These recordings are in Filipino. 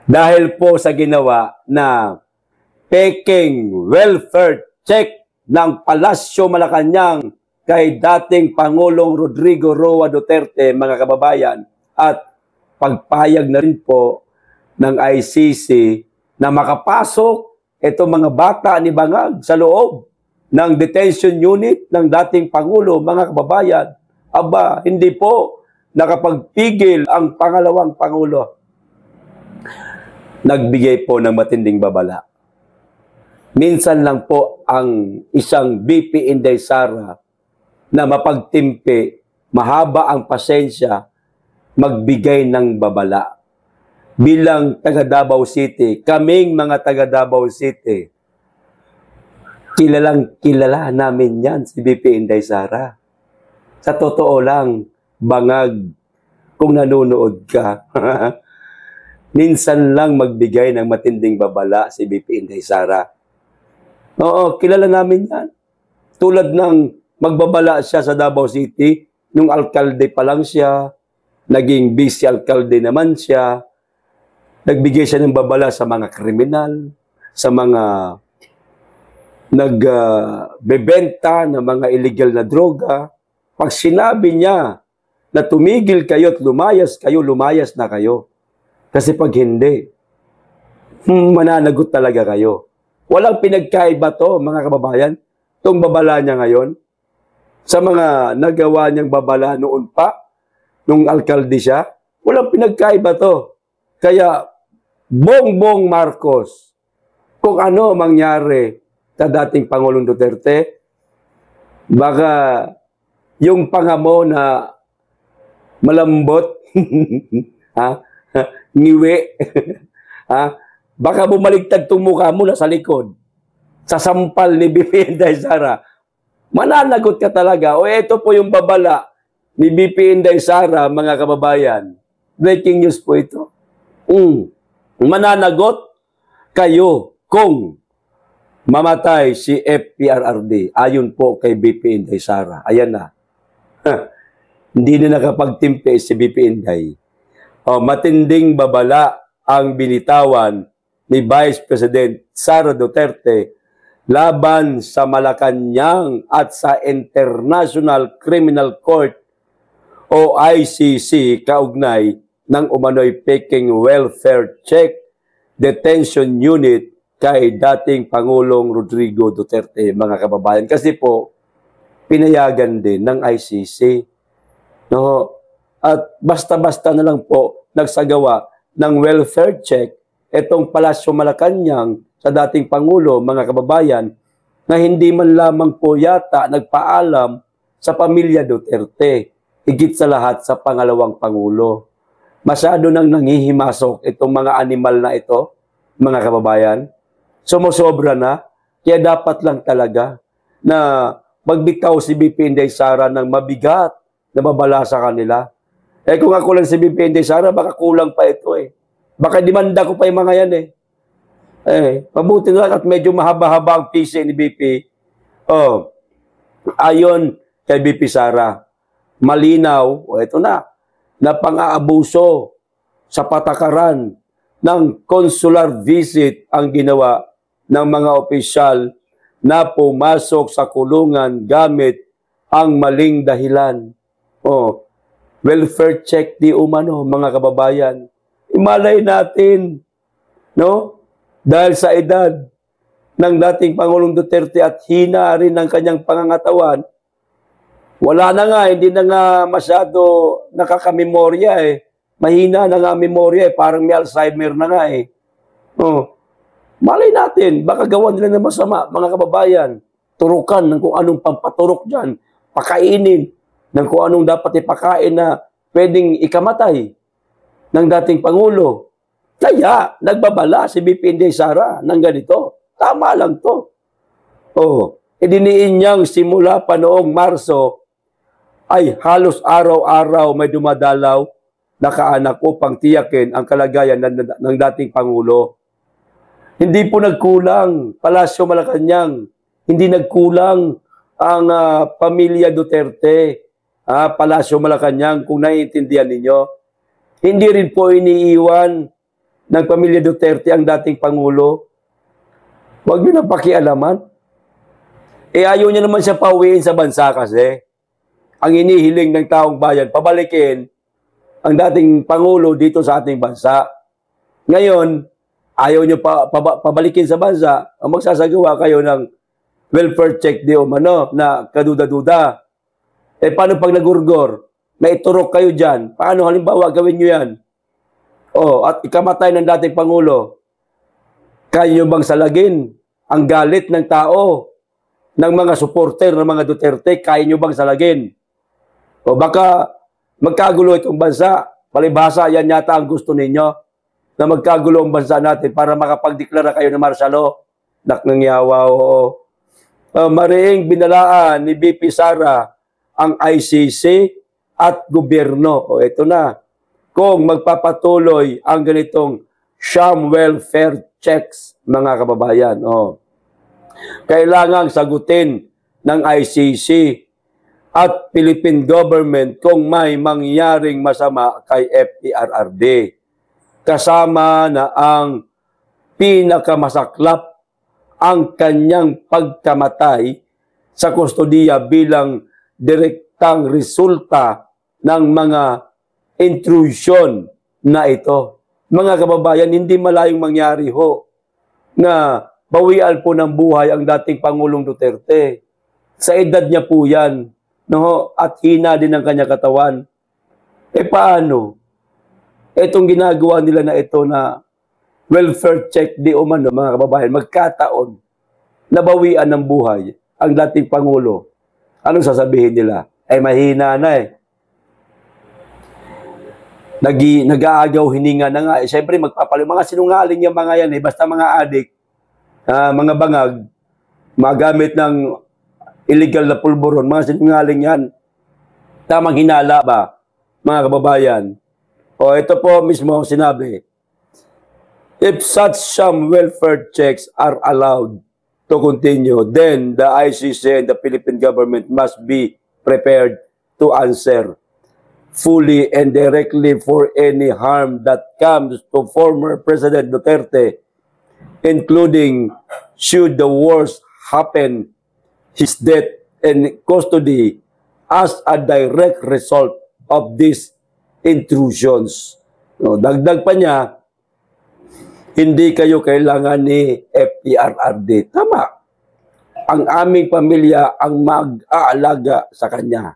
Dahil po sa ginawa na peking welfare check ng Palasyo Malacanang kay dating Pangulong Rodrigo Roa Duterte, mga kababayan, at pagpayag na rin po ng ICC na makapasok itong mga bata ni Bangag sa loob ng detention unit ng dating Pangulo, mga kababayan. Aba, hindi po nakapagpigil ang pangalawang Pangulo. Nagbigay po ng matinding babala. Minsan lang po ang isang BP Inday Sara na mapagtimpi, mahaba ang pasensya, magbigay ng babala. Bilang taga Davao City, kaming mga taga Davao City, kilalang kilala namin yan, si BP Inday Sara. Sa totoo lang, Bangag, kung nanonood ka, minsan lang magbigay ng matinding babala si BP Inday Sara. Oo, kilala namin yan. Tulad ng magbabala siya sa Davao City, nung alkalde pa lang siya, naging vice-alkalde naman siya, nagbigay siya ng babala sa mga kriminal, sa mga nagbebenta ng mga illegal na droga. Pag sinabi niya na tumigil kayo at lumayas na kayo. Kasi pag hindi, mananagot talaga kayo. Walang pinagkaiba to, mga kababayan, itong babala niya ngayon, sa mga nagawa niyang babala noon pa, nung alkalde siya, walang pinagkaiba to. Kaya, Bongbong Marcos, kung ano mangyari sa dating Pangulong Duterte, baka yung pangamo na malambot, ha? Ngiwi, ha? Baka bumaligtad itong mukha mo na sa likod. Sa sampal ni BP Inday Sara. Mananagot ka talaga. O ito po yung babala ni BP Inday Sara, mga kababayan. Breaking news po ito. Mananagot kayo kung mamatay si FPRRD. Ayon po kay BP Inday Sara. Ayan na. Hindi na nakapagtimpi si BP Inday. Matinding babala ang binitawan ni Vice President Sara Duterte laban sa Malacanang at sa International Criminal Court o ICC kaugnay ng umano'y peking welfare check detention unit kay dating Pangulong Rodrigo Duterte, mga kababayan. Kasi po, pinayagan din ng ICC. No? At basta-basta na lang po nagsagawa ng welfare check itong Palasyo Malacanang sa dating Pangulo, mga kababayan, na hindi man lamang po yata nagpaalam sa pamilya Duterte, higit sa lahat sa pangalawang Pangulo. Masyado nang nangihimasok itong mga animal na ito, mga kababayan. Sumusobra na, kaya dapat lang talaga na magbitaw si BP Inday Sara ng mabigat na babala sa kanila. Kung ako lang si BP Inday Sara, baka kulang pa ito eh. Baka demanda ko pa yung mga yan eh. Mabuti na lang at medyo mahaba-haba ang PC ni BP. Ayon kay BP Sara, malinaw, ito na pang-aabuso sa patakaran ng consular visit ang ginawa ng mga opisyal na pumasok sa kulungan gamit ang maling dahilan. Welfare check di umano, mga kababayan. Imalay natin, no? Dahil sa edad ng dating Pangulong Duterte at hina rin ng kanyang pangangatawan, wala na nga, hindi na nga masyado nakakamemorya eh. Mahina na nga memorya eh, parang may Alzheimer na nga eh. Malay natin, baka gawan nila ng masama, mga kababayan. Turukan ng kung anong pampaturok dyan, pakainin ng kung anong dapat ipakain na pwedeng ikamatay ng dating Pangulo. Kaya, nagbabala si BP Inday Sara ng ganito. Tama lang to. Idiniin niyang simula pa noong Marso, ay halos araw-araw may dumadalaw na kaanak upang tiyakin ang kalagayan ng dating Pangulo. Hindi po nagkulang Palasyo Malacanang. Hindi nagkulang ang pamilya Duterte. Palasyo Malacanang, kung naiintindihan ninyo. Hindi rin po iniiwan ng pamilya Duterte ang dating Pangulo. Huwag nyo na pakialaman. Ayaw niya naman siya pauwiin sa bansa kasi. Ang inihiling ng taong bayan, pabalikin ang dating Pangulo dito sa ating bansa. Ngayon, ayaw nyo pabalikin sa bansa, ang magsasagawa kayo ng welfare check di umano na kaduda-duda. Paano pag nagurgor? Naiturok kayo dyan. Paano halimbawa gawin nyo yan? At ikamatay ng dating Pangulo. Kaya nyo bang salagin ang galit ng tao, ng mga supporter ng mga Duterte? Kaya nyo bang salagin? Baka magkagulo itong bansa. Palibhasa, yan yata ang gusto ninyo na magkagulo ang bansa natin para makapagdeklara kayo ng martial law. Naknangyawa, oo. Mariing binalaan ni BP Sara ang ICC at gobyerno. Ito na. Kung magpapatuloy ang ganitong sham welfare checks, mga kababayan. Kailangang sagutin ng ICC at Philippine government kung may mangyaring masama kay FPRRD. Kasama na ang pinakamasaklap ang kanyang pagkamatay sa kustodiya bilang direktang resulta ng mga intrusion na ito. Mga kababayan, hindi malayong mangyari ho na bawian po ng buhay ang dating Pangulong Duterte. Sa edad niya po yan, no? At hina din ang kanya katawan. Paano? Itong ginagawa nila na ito na welfare check di umano, mga kababayan, magkataon na bawian ng buhay ang dating Pangulo. Anong sasabihin nila? Mahina na nag-aagaw hininga na nga. Siyempre, mga sinungaling yung mga yan. Basta mga adik, mga bangag, magamit ng illegal na pulburon, mga sinungaling yan. Tamang hinala ba, mga kababayan? Ito po mismo sinabi, if such some welfare checks are allowed to continue, then the ICC and the Philippine government must be prepared to answer fully and directly for any harm that comes to former President Duterte, including should the worst happen, his death and custody as a direct result of these intrusions. Dagdag pa niya, hindi kayo kailangan ni FPRRD. Tama. Ang aming pamilya ang mag-aalaga sa kanya.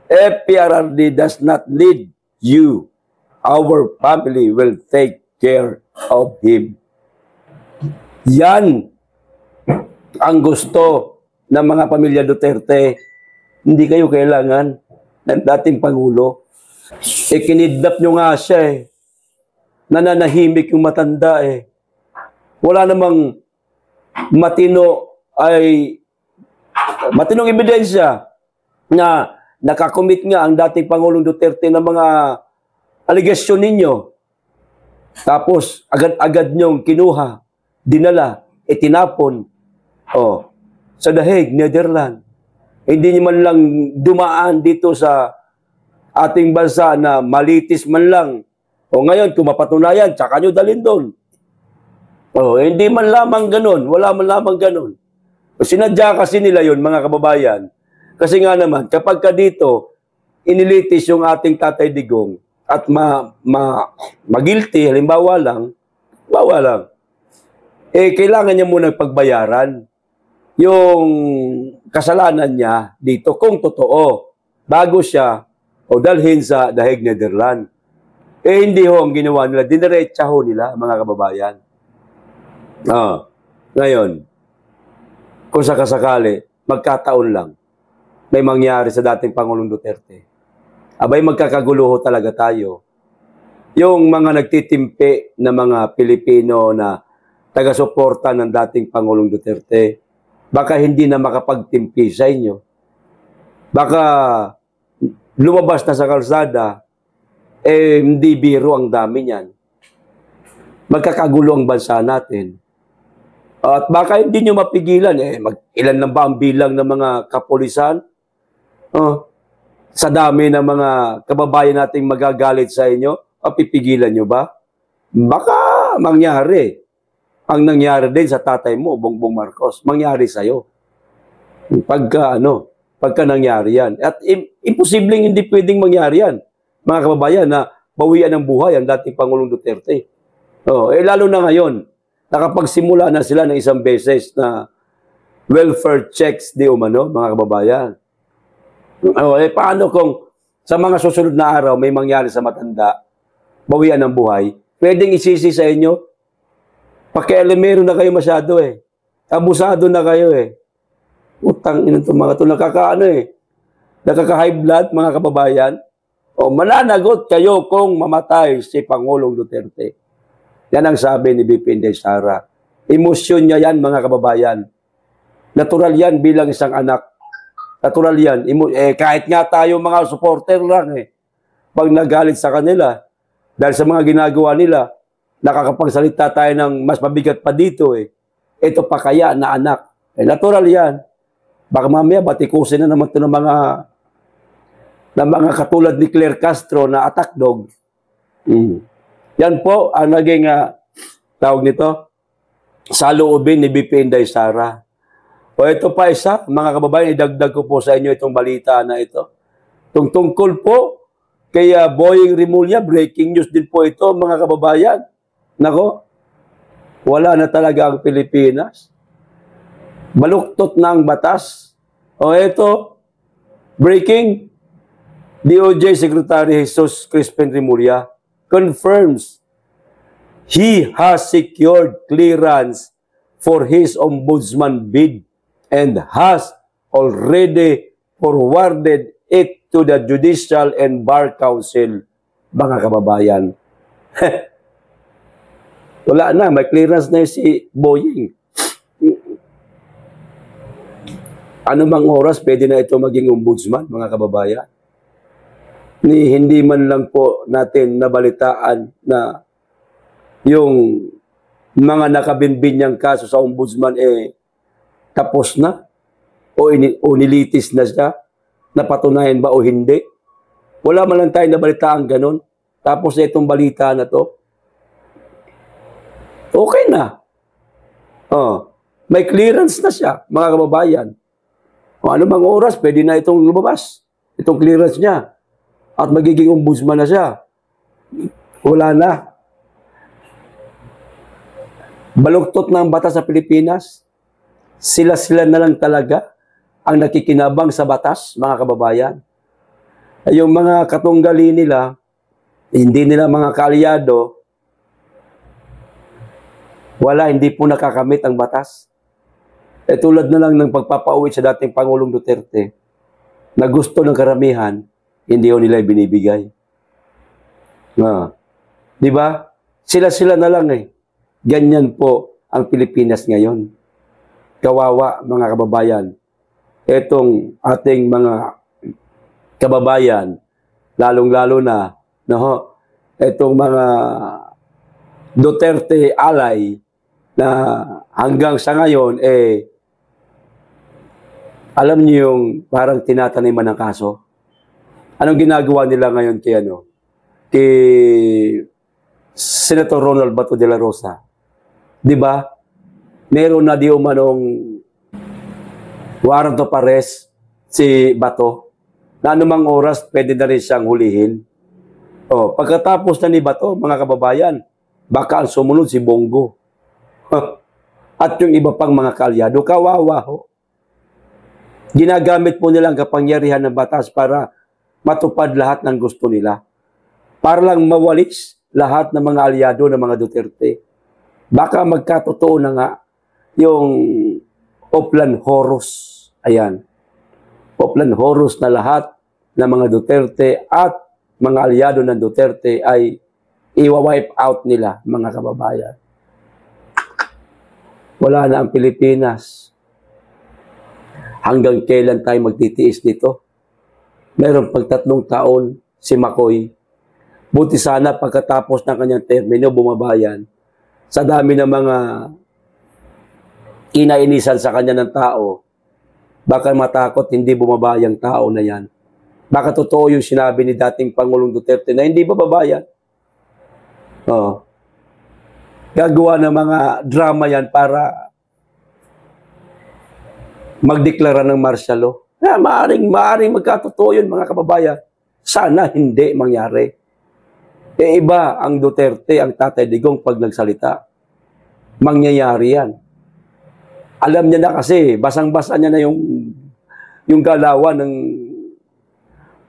FPRRD does not need you. Our family will take care of him. Yan ang gusto ng mga pamilya Duterte. Hindi kayo kailangan ng dating Pangulo. Kinidnap nyo nga siya nananahimik yung matanda Wala namang matinong ebidensya na nakakomit nga ang dating Pangulong Duterte ng mga aligasyon ninyo. Tapos, agad-agad nyong kinuha, dinala, itinapon sa The Hague, Netherlands. Hindi nyo man lang dumaan dito sa ating bansa na malitis man lang. Ngayon, kung mapatunayan, tsaka nyo dalhin doon. Hindi man lamang ganun. Wala man lamang ganun. Sinadya kasi nila yun, mga kababayan. Kasi nga naman, kapag ka dito, inilitis yung ating Tatay Digong at magilty, halimbawa lang, kailangan niya muna pagbayaran yung kasalanan niya dito kung totoo bago siya dalhin sa The Hague, Netherlands. Hindi ho ang ginawa nila. Diniretsa ho nila, mga kababayan. Ngayon, kung sakasakali, magkataon lang, may mangyari sa dating Pangulong Duterte. Abay, magkakagulo ho talaga tayo. Yung mga nagtitimpi na mga Pilipino na taga-suporta ng dating Pangulong Duterte, baka hindi na makapagtimpi sa inyo. Baka lumabas na sa kalsada, hindi biro ang dami niyan. Magkakagulo ang bansa natin. At baka hindi nyo mapigilan. Ilan lang ba ang bilang ng mga kapulisan? Sa dami ng mga kababayan nating magagalit sa inyo, pipigilan nyo ba? baka mangyari ang nangyari din sa tatay mo, Bongbong Marcos, mangyari sa'yo. Pagka nangyari yan. At imposibleng hindi pwedeng mangyari yan, mga kababayan, na bawian ng buhay ang dating Pangulong Duterte. Lalo na ngayon, nakapagsimula na sila ng isang beses na welfare checks di umano, mga kababayan. Paano kung sa mga susunod na araw may mangyari sa matanda, bawian ng buhay, pwedeng isisi sa inyo, pakialamero na kayo masyado eh. Abusado na kayo eh. Utang ina itong mga ito, nakaka-high blood, mga kababayan. Mananagot kayo kung mamatay si Pangulong Duterte. Yan ang sabi ni BP Inday Sara. Emosyon niya yan, mga kababayan. Natural yan bilang isang anak. Natural yan. Kahit nga tayo mga supporter lang eh. Pag nagalit sa kanila, dahil sa mga ginagawa nila, nakakapagsalita tayo ng mas mabigat pa dito eh. Ito pa kaya na anak. Natural yan. Baka mamaya batikusin na naman ito ng mga katulad ni Claire Castro na attack dog. Yan po ang naging tawag nito, saloobin ni BP Inday Sara. Ito pa isa, mga kababayan, idagdag ko po sa inyo itong balita na ito. Tungkol po kay Boying Rimulya, breaking news din po ito, mga kababayan. Nako, wala na talaga ang Pilipinas. Baluktot na ang batas. Ito, breaking, DOJ Secretary Jesus Crispin Rimulya confirms he has secured clearance for his ombudsman bid and has already forwarded it to the Judicial and Bar Council. Mga kababayan. Wala na, may clearance na si Boying. Ano mang oras, pwede na ito maging ombudsman, mga kababayan. Hindi man lang po natin nabalitaan na yung mga nakabinbin niyang kaso sa ombudsman tapos na o nilitis na siya, napatunayan ba o hindi. Wala man lang tayo nabalitaan ganun. Tapos itong balita na to, okay na. May clearance na siya, mga kababayan. Ano bang oras, pwede na itong lumabas. Itong clearance niya. At magiging ombudsman na siya. Wala na. Baluktot na ang batas sa Pilipinas. Sila-sila na lang talaga ang nakikinabang sa batas, mga kababayan. Yung mga katunggali nila, hindi nila mga kaalyado, hindi po nakakamit ang batas. Tulad na lang ng pagpapauwi sa dating Pangulong Duterte na gusto ng karamihan, hindi ho nila binibigay. Di ba? Sila-sila na lang eh. Ganyan po ang Pilipinas ngayon. Kawawa, mga kababayan. Etong ating mga kababayan, lalong-lalo na, etong mga Duterte alay na hanggang sa ngayon, alam niyo yung parang tinataniman ng kaso? Anong ginagawa nila ngayon kay Senator Ronald Bato de la Rosa? Di ba? Meron na di umanong warrant of arrest si Bato na anumang oras pwede na rin siyang hulihin. Pagkatapos na ni Bato, mga kababayan, baka ang sumunod si Bongo. At yung iba pang mga kaalyado, kawawa ho. Ginagamit po nilang kapangyarihan ng batas para matupad lahat ng gusto nila. Para lang mawalis lahat ng mga alyado ng mga Duterte. Baka magkatotoo na nga yung Oplan Horus. Ayan. Oplan Horus na lahat ng mga Duterte at mga alyado ng Duterte ay i-wipe out nila, mga kababayan. Wala na ang Pilipinas. Hanggang kailan tayo magtitiis dito? Meron pag 3 taon si Makoy. Buti sana pagkatapos ng kanyang termino, bumabayan. Sa dami ng mga kinainisan sa kanya ng tao, baka matakot hindi bumabayang tao na yan. Baka totoo yung sinabi ni dating Pangulong Duterte na hindi bababayan. gagawa ng mga drama yan para magdeklara ng martial law. Maaring magkatotoo yun, mga kababayan. Sana hindi mangyari. Iba ang Duterte, ang Tatay Digong pag nagsalita. Mangyayari yan. Alam niya na kasi, basang-basa niya na yung galawan ng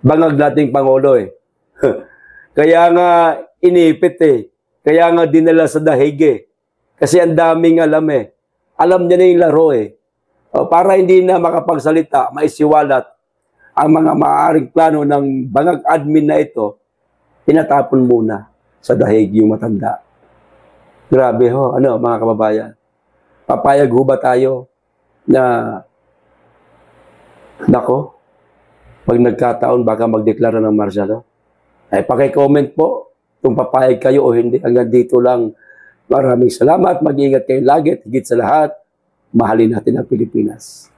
bangag nating Pangulo eh. Kaya nga inipit eh. Kaya nga dinala sa dahig eh. Kasi ang daming alam eh. Alam niya na yung laro eh. Para hindi na makapagsalita, maisiwalat ang mga maaaring plano ng bangag admin na ito, tinatapon muna sa dahig yung matanda. Grabe ho, mga kababayan. Papayag ho ba tayo na nako, pag nagkataon baka magdeklara ng martial law? Ay paki-comment po kung papayag kayo o hindi. Hanggang dito lang. Maraming salamat. Mag-ingat kayo lagi at higit sa lahat, mahalin natin ang Pilipinas.